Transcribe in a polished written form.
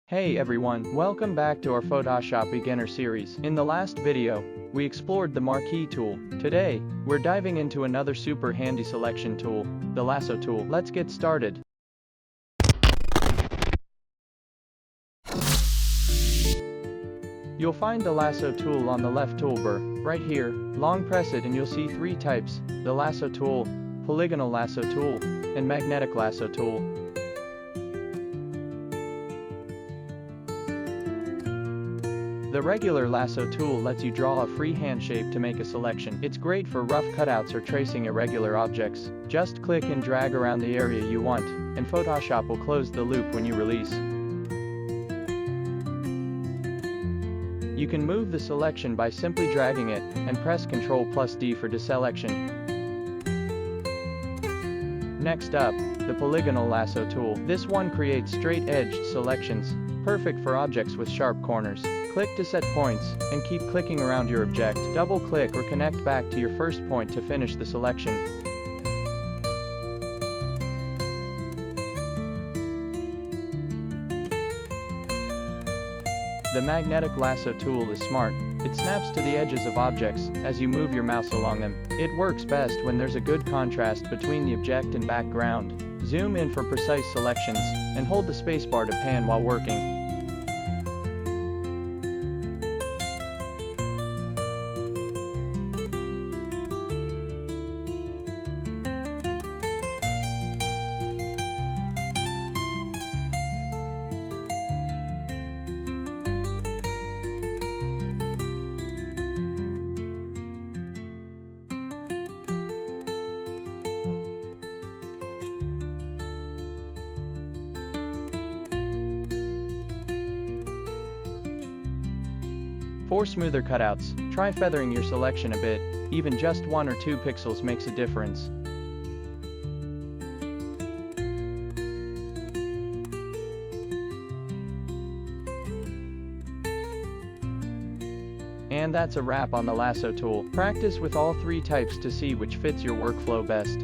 Hey everyone, welcome back to our Photoshop beginner series. In the last video, we explored the marquee tool. Today, we're diving into another super handy selection tool, the Lasso Tool. Let's get started. You'll find the Lasso Tool on the left toolbar, right here. Long press it and you'll see three types: the Lasso Tool, Polygonal Lasso Tool, and Magnetic Lasso Tool. The regular lasso tool lets you draw a freehand shape to make a selection. It's great for rough cutouts or tracing irregular objects. Just click and drag around the area you want, and Photoshop will close the loop when you release. You can move the selection by simply dragging it, and press Ctrl+D for deselection. Next up, the Polygonal Lasso Tool. This one creates straight-edged selections, perfect for objects with sharp corners. Click to set points, and keep clicking around your object. Double-click or connect back to your first point to finish the selection. The Magnetic Lasso Tool is smart. It snaps to the edges of objects as you move your mouse along them. It works best when there's a good contrast between the object and background. Zoom in for precise selections, and hold the spacebar to pan while working. For smoother cutouts, try feathering your selection a bit. Even just 1 or 2 pixels makes a difference. And that's a wrap on the Lasso Tool. Practice with all three types to see which fits your workflow best.